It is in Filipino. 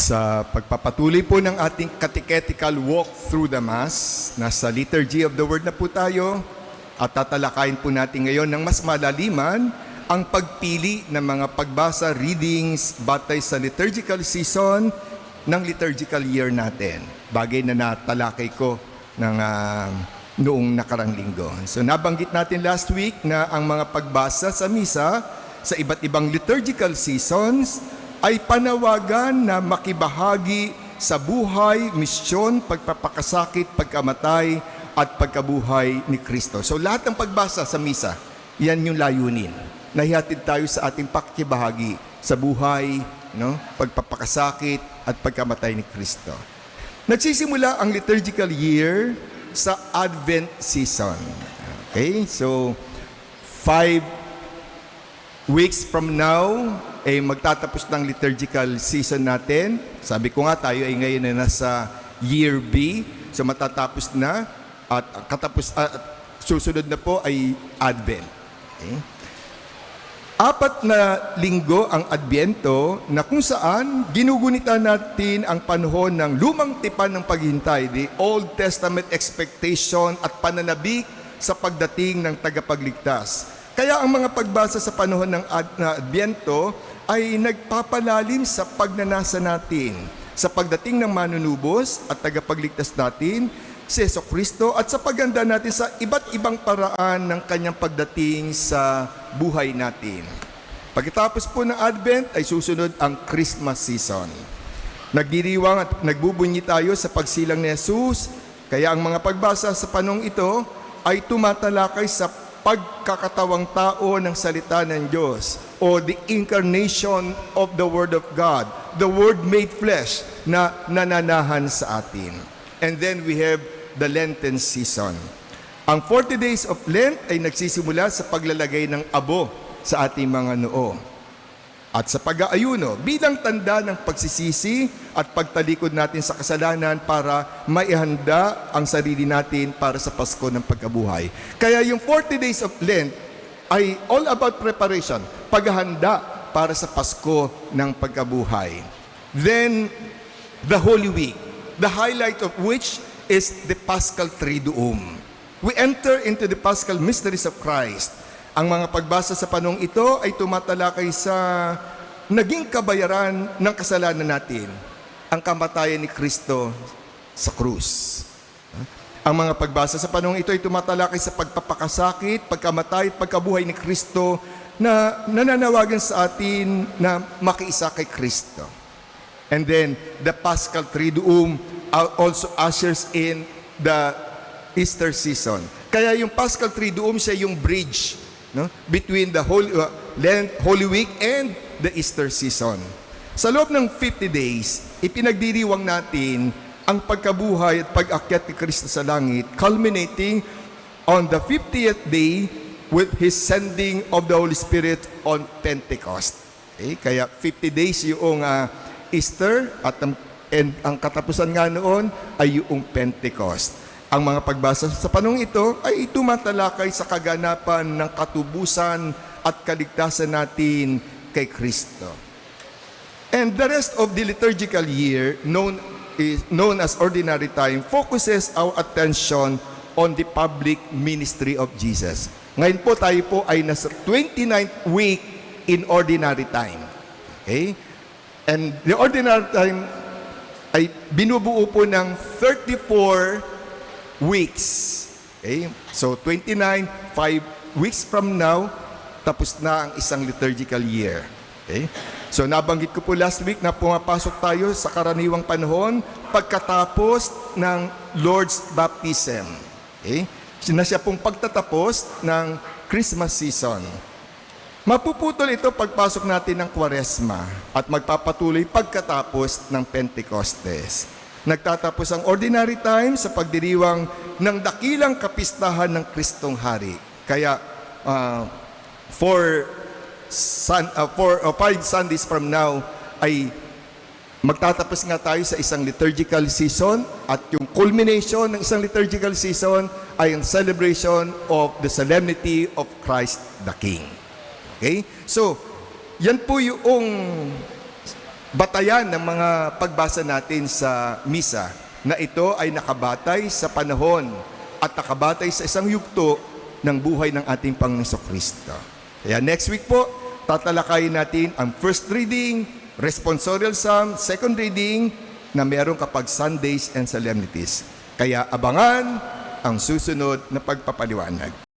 Sa pagpapatuloy po ng ating catechetical walk through the Mass, nasa Liturgy of the Word na po tayo at tatalakayin po natin ngayon ng mas malaliman ang pagpili ng mga pagbasa, readings, batay sa liturgical season ng liturgical year natin. Bagay na natalakay ko ng noong nakarang linggo. So nabanggit natin last week na ang mga pagbasa sa misa sa iba't ibang liturgical seasons ay panawagan na makibahagi sa buhay, misyon, pagpapakasakit, pagkamatay, at pagkabuhay ni Kristo. So lahat ng pagbasa sa misa, yan yung layunin. Nahihatid tayo sa ating pakikibahagi sa buhay, pagpapakasakit, at pagkamatay ni Kristo. Nagsisimula ang liturgical year sa Advent season. Okay, so 5 weeks from now, magtatapos ng liturgical season natin. Sabi ko nga, tayo ay ngayon na nasa year B. So matatapos na at susunod na po ay Advent. Okay? 4 na linggo ang Adbyento na kung saan ginugunita natin ang panahon ng lumang tipan ng paghintay, the Old Testament expectation at pananabik sa pagdating ng tagapagligtas. Kaya ang mga pagbasa sa panahon ng Adbyento ay nagpapalalim sa pagnanasa natin sa pagdating ng manunubos at tagapagligtas natin, si Jesucristo, at sa paghanda natin sa iba't ibang paraan ng kanyang pagdating sa buhay natin. Pagkatapos po ng Advent ay susunod ang Christmas season. Nagdiriwang at nagbubunyi tayo sa pagsilang ni Jesus, kaya ang mga pagbasa sa panahong ito ay tumatalakay sa pagkakatawang tao ng salita ng Diyos o the incarnation of the Word of God, the Word made flesh na nananahan sa atin. And then we have the Lenten season. Ang 40 days of Lent ay nagsisimula sa paglalagay ng abo sa ating mga noo at sa pag-aayuno bilang tanda ng pagsisisi at pagtalikod natin sa kasalanan para maihanda ang sarili natin para sa Pasko ng pagkabuhay. Kaya yung 40 days of Lent ay all about preparation, paghahanda para sa Pasko ng pagkabuhay. Then, the Holy Week, the highlight of which is the Paschal Triduum. We enter into the Paschal mysteries of Christ. Ang mga pagbasa sa panahong ito ay tumatalakay sa naging kabayaran ng kasalanan natin, ang kamatayan ni Kristo sa krus. Ang mga pagbasa sa panahong ito ay tumatalakay sa pagpapakasakit, pagkamatay, pagkabuhay ni Kristo na nananawagan sa atin na makiisa kay Kristo. And then, the Paschal Triduum also ushers in the Easter season. Kaya yung Paschal Triduum siya yung bridge between the Holy Week and the Easter season. Sa loob ng 50 days, ipinagdiriwang natin ang pagkabuhay at pag-akyat ni Kristo sa langit, culminating on the 50th day with His sending of the Holy Spirit on Pentecost. Okay? Kaya 50 days yung Easter at ang katapusan nga noon ay yung Pentecost. Ang mga pagbasa sa panahong ito ay tumatalakay sa kaganapan ng katubusan at kaligtasan natin kay Kristo. And the rest of the liturgical year, known as ordinary time, focuses our attention on the public ministry of Jesus. Ngayon po tayo po ay nasa 29th week in ordinary time. Okay? And the ordinary time ay binubuo po ng 34 weeks. Okay? So 29, 5 weeks from now, tapos na ang isang liturgical year. Okay? So nabanggit ko po last week na pumapasok tayo sa karaniwang panahon pagkatapos ng Lord's Baptism. Okay? Na siya pong pagtatapos ng Christmas season. Mapuputol ito pagpasok natin ng Kwaresma at magpapatuloy pagkatapos ng Pentecostes. Nagtatapos ang ordinary time sa pagdiriwang ng dakilang kapistahan ng Kristong Hari. Kaya 5 Sundays from now ay magtatapos nga tayo sa isang liturgical season at yung culmination ng isang liturgical season ay ang celebration of the solemnity of Christ the King. Okay? So, yan po yung batayan ng mga pagbasa natin sa misa na ito ay nakabatay sa panahon at nakabatay sa isang yugto ng buhay ng ating Panginoong Kristo. Kaya next week po, tatalakayin natin ang first reading, responsorial psalm, second reading, na meron kapag Sundays and solemnities. Kaya abangan ang susunod na pagpapaliwanag.